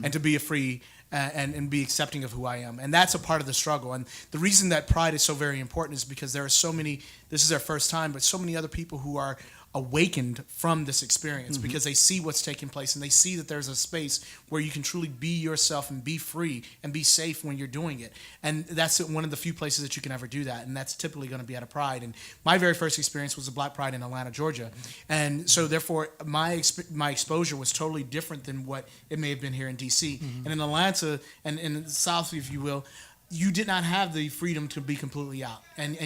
and to be a free and be accepting of who I am. And that's a part of the struggle. And the reason that Pride is so very important is because there are so many, this is our first time, but so many other people who are awakened from this experience because they see what's taking place and they see that there's a space where you can truly be yourself and be free and be safe when you're doing it. And that's one of the few places that you can ever do that, and that's typically going to be at a Pride. And my very first experience was a Black Pride in Atlanta, Georgia, and so therefore my exposure was totally different than what it may have been here in DC. And in Atlanta and in the South, if you will, you did not have the freedom to be completely out. And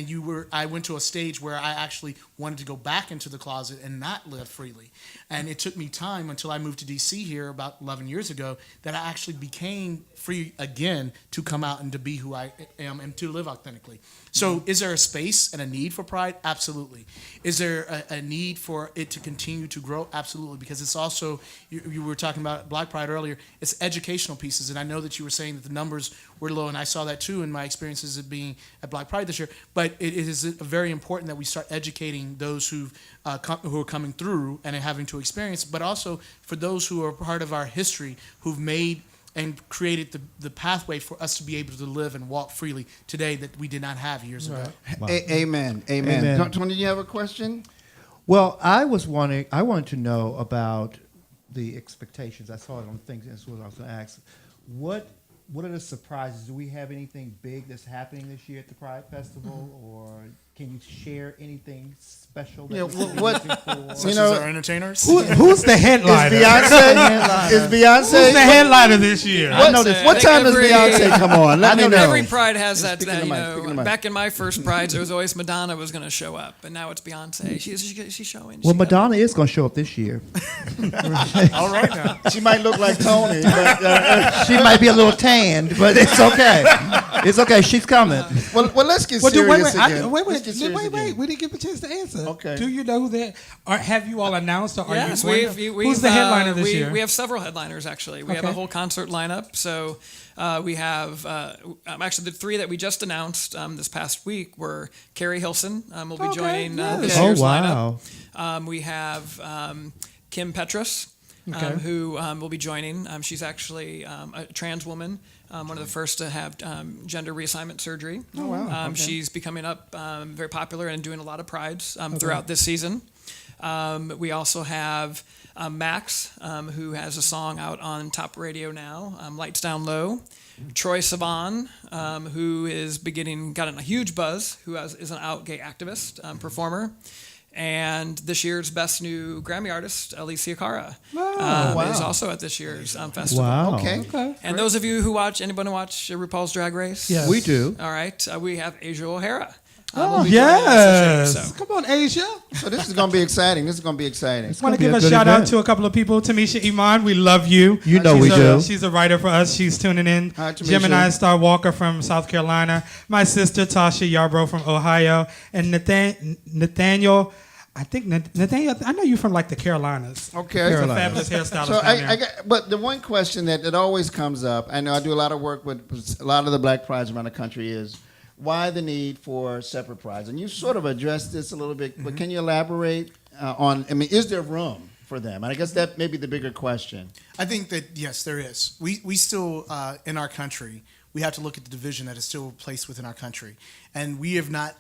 I went to a stage where I actually wanted to go back into the closet and not live freely. And it took me time until I moved to DC here about 11 years ago that I actually became free again to come out and to be who I am and to live authentically. So is there a space and a need for Pride? Absolutely. Is there a need for it to continue to grow? Absolutely. Because it's also, you were talking about Black Pride earlier, it's educational pieces. And I know that you were saying that the numbers were low, and I saw that too in my experiences of being at Black Pride this year. But it is very important that we start educating those who are coming through and having to experience, but also for those who are part of our history who've made and created the pathway for us to be able to live and walk freely today that we did not have years ago. Wow. Amen. Amen. Tony, do you have a question? Well, I wanted to know about the expectations. I saw it on things. That's what I was going to ask. What are the surprises? Do we have anything big that's happening this year at the Pride Festival, or can you share anything special? That Such as our entertainers? Who's the headliner? Is Beyonce? Who's the headliner this year? What time does Beyonce come on? Let me know. Every Pride has that. Back in my first Prides, it was always Madonna was going to show up, and now it's Beyonce. She's showing. Well, Madonna is going to show up this year. All right now. She might look like Tony, but she might be a little tanned, but it's okay. It's okay. She's coming. Well, let's get serious again. Wait. We didn't give a chance to answer. Okay. Do you know who that? Or have you all announced? Or Yes, who's the headliner this year? We have several headliners actually. We have a whole concert lineup. So we have actually the three that we just announced this past week were Carrie Hilson will be joining this year's lineup. We have Kim Petras. Who will be joining. She's actually a trans woman, one of the first to have gender reassignment surgery. Oh, wow. She's becoming up very popular and doing a lot of prides throughout this season. We also have Max, who has a song out on Top Radio now, Lights Down Low. Troy Sivan, who is gotten a huge buzz, who is an out gay activist, performer. And this year's best new Grammy artist, Alicia Cara, is also at this year's festival. Wow. Okay. And those of you anybody watch RuPaul's Drag Race? Yes. We do. All right. We have Asia O'Hara. Yes. Come on, Asia. So this is going to be exciting. I want to give a shout out to a couple of people. Tamisha Iman, we love you. You know we do. She's a writer for us. She's tuning in. Hi, Tamisha. Gemini Star Walker from South Carolina. My sister Tasha Yarbrough from Ohio. And Nathaniel. I know you from like the Carolinas. Okay. He's a fabulous hairstylist. So but the one question that always comes up, I know I do a lot of work with a lot of the Black Prides around the country, is why the need for separate prides? And you sort of addressed this a little bit, but can you elaborate on, is there room for them? And I guess that may be the bigger question. I think that, yes, there is. We still, in our country, we have to look at the division that is still placed within our country. And we have not,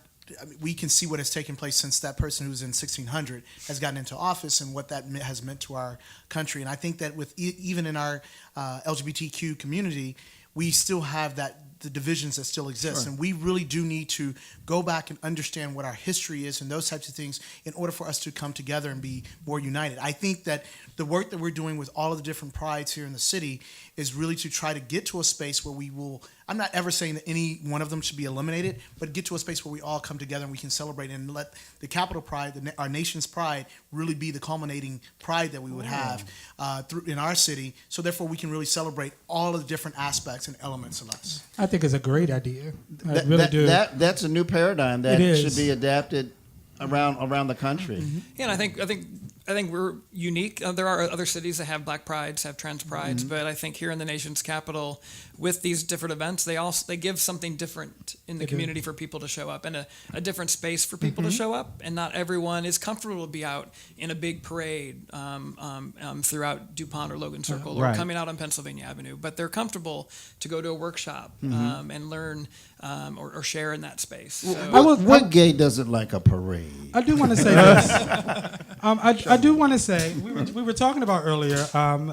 we can see what has taken place since that person who's in 1600 has gotten into office and what that has meant to our country. And I think that with even in our LGBTQ community, we still have the divisions that still exist. Sure. And we really do need to go back and understand what our history is and those types of things in order for us to come together and be more united. I think that the work that we're doing with all of the different prides here in the city is really to try to get to a space where we will, I'm not ever saying that any one of them should be eliminated, but get to a space where we all come together and we can celebrate and let the capital pride, our nation's pride, really be the culminating pride that we would have in our city. So therefore we can really celebrate all of the different aspects and elements of us. I think it's a great idea. I really do. That's a new paradigm that should be adapted around the country. Yeah, and I think I think we're unique. There are other cities that have Black Prides, have Trans Prides, but I think here in the nation's capital, with these different events, they give something different in the community for people to show up, and a different space for people to show up. And not everyone is comfortable to be out in a big parade throughout DuPont or Logan Circle or coming out on Pennsylvania Avenue, but they're comfortable to go to a workshop and learn or share in that space. So, What gay doesn't like a parade? I do want to say this. I do want to say, we were talking about earlier,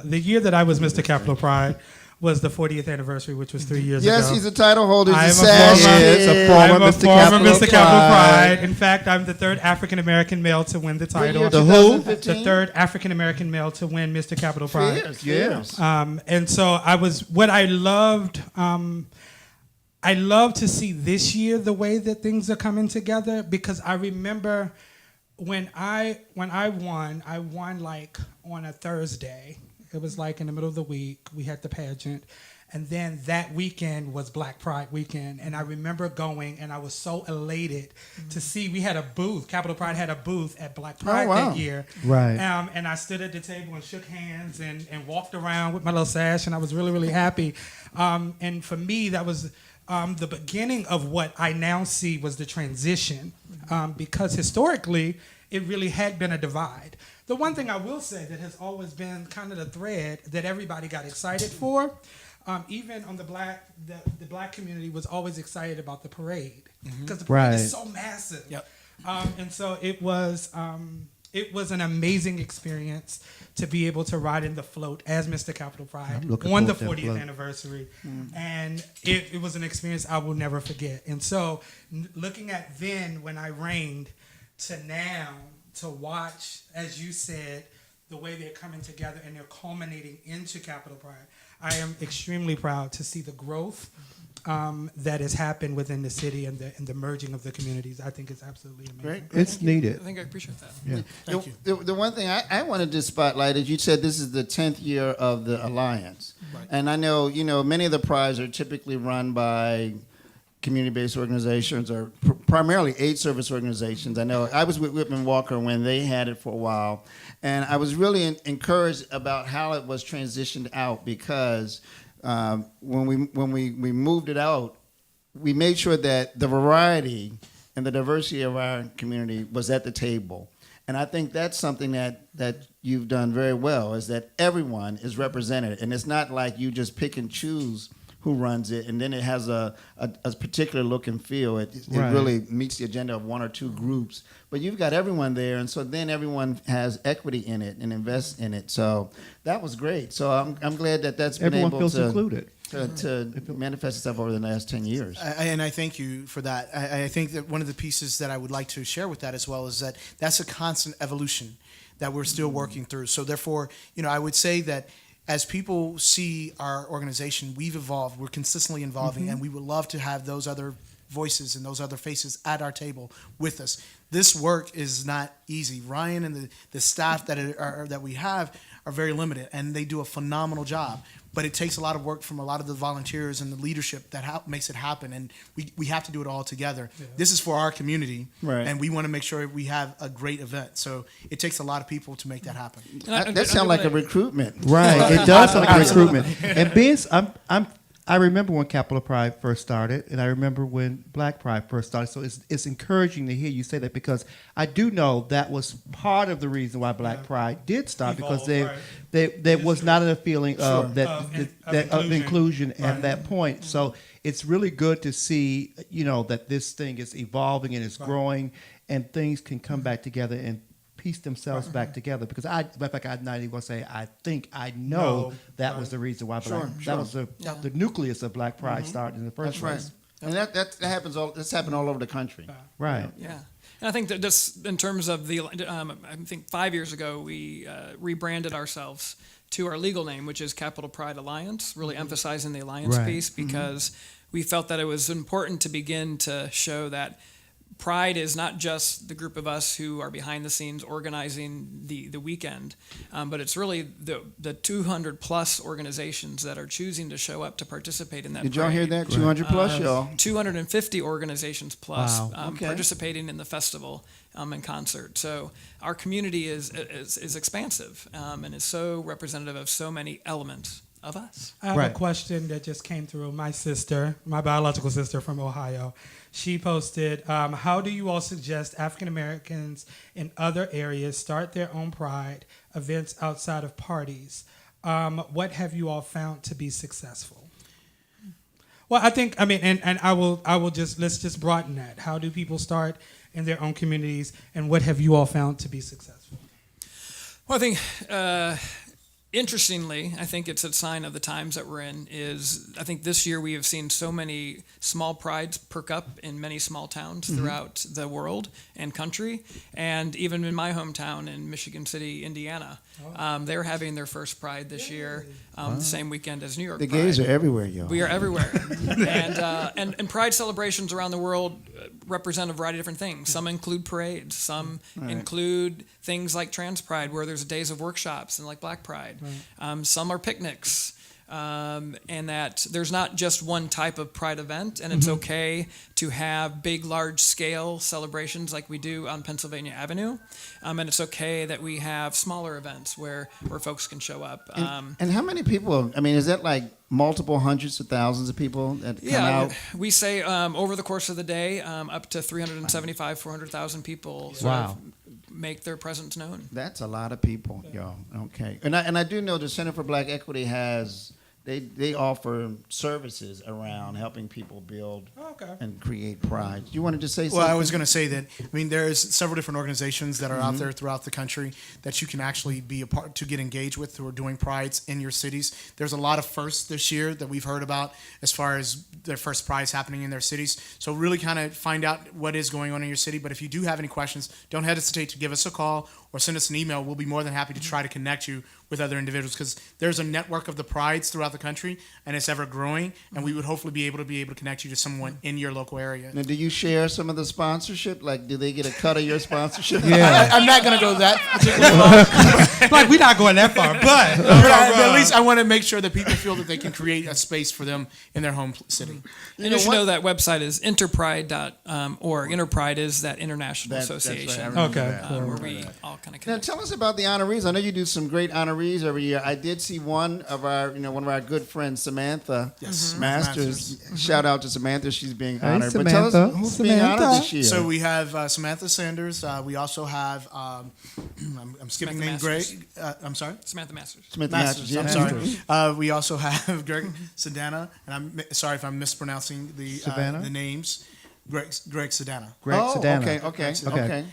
the year that I was Mr. Capital Pride was the 40th anniversary, which was 3 years ago. Yes, he's a title holder. I'm He's a former Mr. Capital Pride. In fact, I'm the third African-American male to win the title. The who? The third African-American male to win Mr. Capital Pride. Yes. And so I love to see this year the way that things are coming together, because I remember when I won like on a Thursday. It was like in the middle of the week. We had the pageant. And then that weekend was Black Pride weekend. And I remember going, and I was so elated to see we had a booth. Capital Pride had a booth at Black Pride that year. Right. And I stood at the table and shook hands and walked around with my little sash, and I was really, really happy. And for me, that was the beginning of what I now see was the transition, because historically, it really had been a divide. The one thing I will say that has always been kind of the thread that everybody got excited for, even on the black community was always excited about the parade, because the parade is so massive. Yep. And so it was an amazing experience to be able to ride in the float as Mr. Capital Pride on the 40th anniversary. And it was an experience I will never forget. And so looking at then when I reigned to now, to watch, as you said, the way they're coming together and they're culminating into Capital Pride, I am extremely proud to see the growth that has happened within the city and the merging of the communities. I think it's absolutely amazing. Great. It's needed. I think I appreciate that. Yeah. Thank you. The one thing I wanted to spotlight is you said this is the 10th year of the Alliance. Right. And I know, many of the prides are typically run by community-based organizations or primarily aid service organizations. I know I was with Whitman Walker when they had it for a while, and I was really encouraged about how it was transitioned out, because when we moved it out, we made sure that the variety and the diversity of our community was at the table. And I think that's something that you've done very well, is that everyone is represented, and it's not like you just pick and choose who runs it, and then it has a particular look and feel. It really meets the agenda of one or two groups. But you've got everyone there, and so then everyone has equity in it and invests in it. So that was great. So I'm glad that's been Everyone able feels to included. to manifest itself over the last 10 years. And I thank you for that. I think that one of the pieces that I would like to share with that as well is that that's a constant evolution that we're still working through. So therefore, I would say that as people see our organization, we've evolved, we're consistently evolving, and we would love to have those other voices and those other faces at our table with us. This work is not easy. Ryan and the staff that we have are very limited, and they do a phenomenal job. But it takes a lot of work from a lot of the volunteers and the leadership that makes it happen, and we have to do it all together. Yeah. This is for our community, and we want to make sure we have a great event. So it takes a lot of people to make that happen. That sounds like a recruitment. Right, it does sound like a recruitment. And I remember when Capital Pride first started, and I remember when Black Pride first started. So it's encouraging to hear you say that, because I do know that was part of the reason why Black Pride did start, because there was not a feeling of of inclusion at that point. So it's really good to see, that this thing is evolving and it's growing, and things can come back together and piece themselves back together. Because I'm not even going to say I think I know that was the reason why that was the nucleus of Black Pride started in the first place. And that happens that's happened all over the country. Right. Yeah. And I think that just in terms of I think 5 years ago we rebranded ourselves to our legal name, which is Capital Pride Alliance, really emphasizing the alliance piece, because we felt that it was important to begin to show that Pride is not just the group of us who are behind the scenes organizing the weekend, but it's really the 200 plus organizations that are choosing to show up to participate in that. Did y'all hear that? 200 plus, y'all. 250 organizations plus Wow. Okay. participating in the festival and concert. So our community is expansive and is so representative of so many elements of us. I have Right. a question that just came through. My sister, my biological sister from Ohio, she posted, how do you all suggest African Americans in other areas start their own pride events outside of parties? What have you all found to be successful? Well, and I will just, let's just broaden that. How do people start in their own communities, and what have you all found to be successful? Well, I think, interestingly, I think it's a sign of the times that we're in. I think this year we have seen so many small prides perk up in many small towns throughout the world and country, and even in my hometown in Michigan City, Indiana, they're having their first pride this year, the same weekend as New York. The Pride. gays are everywhere, y'all. We are everywhere, and pride celebrations around the world represent a variety of different things. Some include parades, some include things like Trans Pride, where there's days of workshops, and like Black Pride. Some are picnics, and that there's not just one type of pride event, and it's okay to have big, large-scale celebrations like we do on Pennsylvania Avenue, and it's okay that we have smaller events where folks can show up. And how many people? I mean, is that like multiple hundreds of thousands of people that come out? We say over the course of the day, up to 375, 400,000 people sort of make their presence known. That's a lot of people, y'all. Okay, and I do know the Center for Black Equity has they offer services around helping people build and create pride. You wanted to say something? Well, I was going to say that, I mean, there's several different organizations that are out there throughout the country that you can actually be a part to get engaged with who are doing prides in your cities. There's a lot of firsts this year that we've heard about as far as their first prides happening in their cities. So really kind of find out what is going on in your city. But if you do have any questions, don't hesitate to give us a call or send us an email. We'll be more than happy to try to connect you with other individuals, because there's a network of the prides throughout the country, and it's ever growing, and we would hopefully be able to connect you to someone in your local area. Now, do you share some of the sponsorship? Like, do they get a cut of your sponsorship? I'm not going to go that particular far. Like, we're not going that far, but But at least I want to make sure that people feel that they can create a space for them in their home city. And you should know that website is interpride.org. Interpride is that international That's right. association. I remember Okay. that. Where we all kind of Now, connect. tell us about the honorees. I know you do some great honorees every year. I did see one of our good friends, Samantha Masters. Shout out to Samantha; she's being honored. But tell Samantha. us who's being honored this year. So we have Samantha Sanders. We also have I'm skipping Samantha name. Masters. Greg. I'm sorry. Samantha Masters. Smith Masters. yeah. I'm sorry. We also have Greg Sedana, and I'm sorry if I'm mispronouncing the names. Greg Sedana. Greg Sedana. Okay.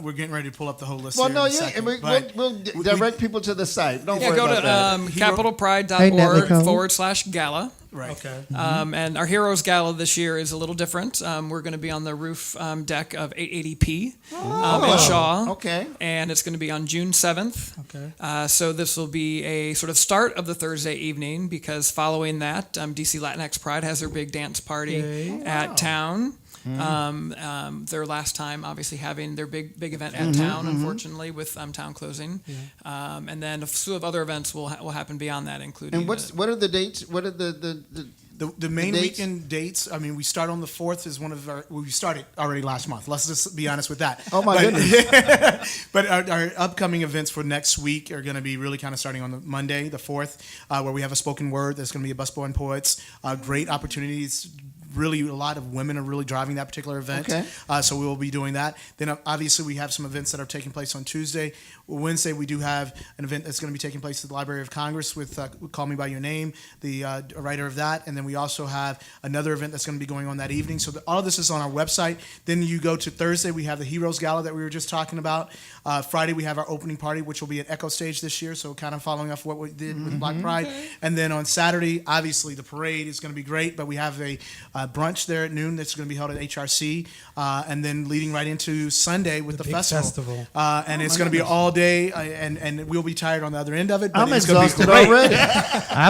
We're getting ready to pull up the whole list. Well, here no, in a yeah, second, and but we'll direct people to the site. Don't Yeah, worry go about that. to Hey, capitalpride.org Natalie /gala. right. okay. And our Heroes Gala this year is a little different. We're going to be on the roof deck of 880p in Shaw. Okay. And it's going to be on June 7th. Okay. So this will be a sort of start of the Thursday evening, because following that, DC Latinx Pride has their big dance party at Town. Their last time, obviously, having their big event at Town, unfortunately, with Town closing. And then a slew of other events will happen beyond that, including. And what are the dates? What are The main dates? weekend dates, I mean, we start on the 4th is one of our, we started already last month. Let's just be honest with that. Oh, my goodness. But our upcoming events for next week are going to be really kind of starting on the Monday, the 4th, where we have a spoken word. There's going to be a busboy and poets. Great opportunities. Really, a lot of women are really driving that particular event. Okay. So we will be doing that. Then obviously we have some events that are taking place on Tuesday. Wednesday we do have an event that's going to be taking place at the Library of Congress with Call Me By Your Name, the writer of that. And then we also have another event that's going to be going on that evening. So all of this is on our website. Then you go to Thursday, we have the Heroes Gala that we were just talking about. Friday we have our opening party, which will be at Echo Stage this year. So kind of following off what we did with Black Pride. And then on Saturday, obviously the parade is going to be great, but we have a brunch there at noon that's going to be held at HRC, and then leading right into Sunday with the big festival. And it's going to be all day, and we'll be tired on the other end of it. But I'm it's going to exhausted be great. already.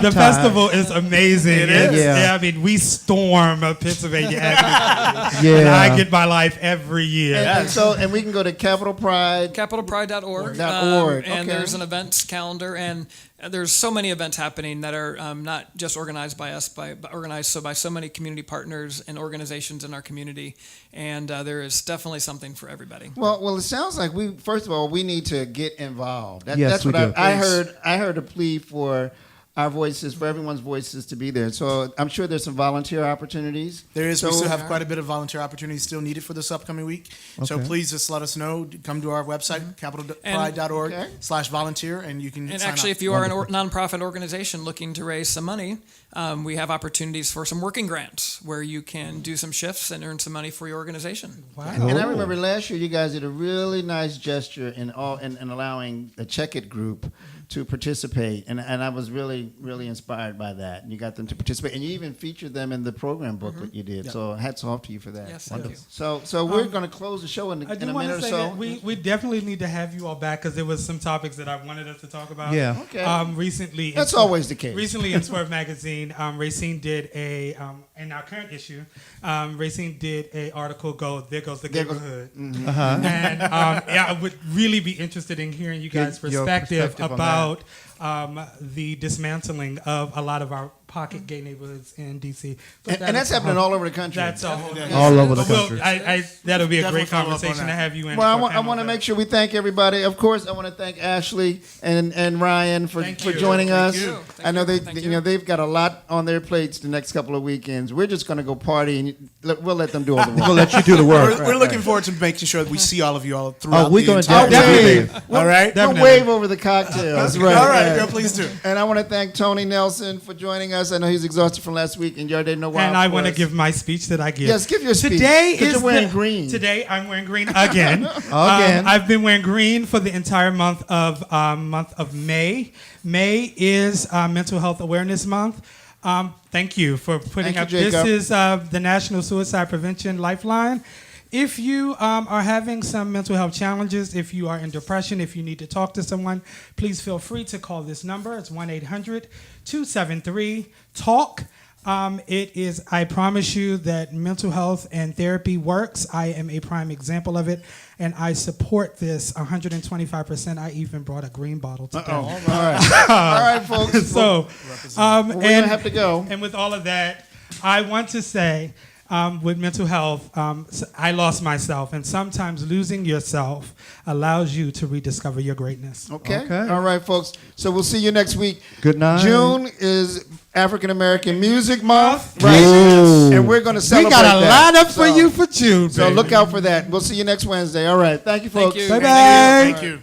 The festival is amazing. It is. Yeah, I mean, we storm Pennsylvania Avenue. Yeah. And I get my life every year. And we can go to Capital Pride. capitalpride.org. .org, And okay. there's an events calendar, and there's so many events happening that are not just organized by us, but organized by so many community partners and organizations in our community. And there is definitely something for everybody. Well, it sounds like first of all, we need to get involved. Yes, that's we what do. I heard. I heard a plea for our voices, for everyone's voices to be there. So I'm sure there's some volunteer opportunities. There is. So, We still have quite a bit of volunteer opportunities still needed for this upcoming week. So Okay. please just let us know. Come to our website, capitalpride.org/volunteer, and you can And sign actually, up. if you are a nonprofit organization looking to raise some money, we have opportunities for some working grants where you can do some shifts and earn some money for your organization. Wow. And I remember last year you guys did a really nice gesture in allowing the Check It group to participate, and I was really inspired by that. And you got them to participate, and you even featured them in the program booklet you did. So hats off to you for that. Yes, thank you. So we're going to close the show in I a do want minute to or say so. that we definitely need to have you all back because there was some topics that I wanted us to talk about. Yeah. Okay. Recently, That's always the case. Recently in Swerv Magazine, Racine did in our current issue, Racine did a article There Goes the There goes- Neighborhood. Uh-huh. And I would really be interested in hearing you guys' Your perspective perspective on about the dismantling of a lot of our pocket gay neighborhoods in D.C. But And that's happening all over the country. That's a whole All over the But we'll- country. that'll be a Definitely great follow up on conversation that. to have you in. Well, for a I panel want to there. make sure we thank everybody. Of course, I want to thank Ashley and Ryan for Thank you. joining us. you. I know Thank you. they've got a lot on their plates the next couple of weekends. We're just going to go party and we'll let them do all the work. We'll let you do the work. We're looking forward to making sure that we see all of you all throughout we're the gonna entire definitely week. All right? We'll wave over the cocktails. Right, All right, right. girl, please do. And I want to thank Tony Nelson for joining us. I know he's exhausted from last week, and you already know why. And I of want to course. give my speech that I give. Yes, give your speech. Today 'Cause is you're wearing the- green. Today I'm wearing green again. Again. I've been wearing green for the entire month of May. May is Mental Health Awareness Month. Thank you for putting Thank you, up. This Jacob. is the National Suicide Prevention Lifeline. If you are having some mental health challenges, if you are in depression, if you need to talk to someone, please feel free to call this number. It's 1-800-273-TALK. I promise you that mental health and therapy works. I am a prime example of it, and I support this 125%. I even brought a green bottle today. All right. All right, folks. So, we're going to have to go. And with all of that, I want to say, with mental health, I lost myself, and sometimes losing yourself allows you to rediscover your greatness. Okay. All right, folks. So we'll see you next week. Good night. June is African American Music Month, right? Ooh. And we're going to We celebrate got a that. lineup for you for June. So baby. look out for that. We'll see you next Wednesday. All right. Thank you, folks. you. Bye-bye. Thank you.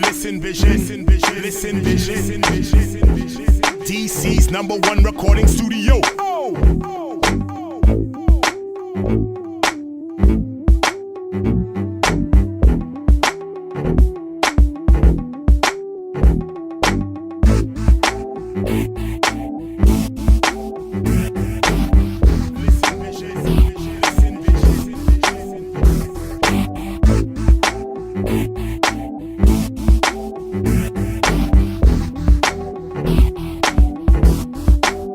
Listen vision, listen vision, listen vision, listen vision, listen vision. DC's #1 recording studio. Listen vision, listen vision, listen vision.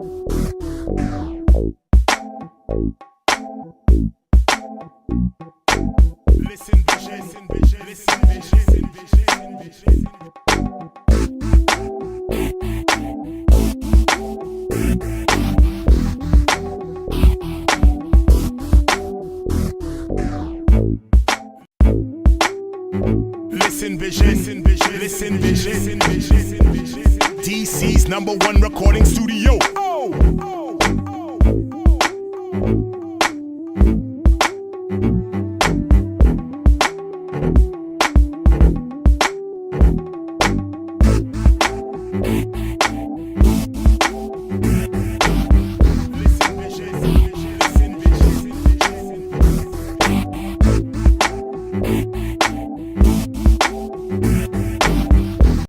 Listen vision, listen vision, listen vision, listen vision, listen vision. Listen vision, listen vision, listen vision, listen vision. DC's #1 recording studio.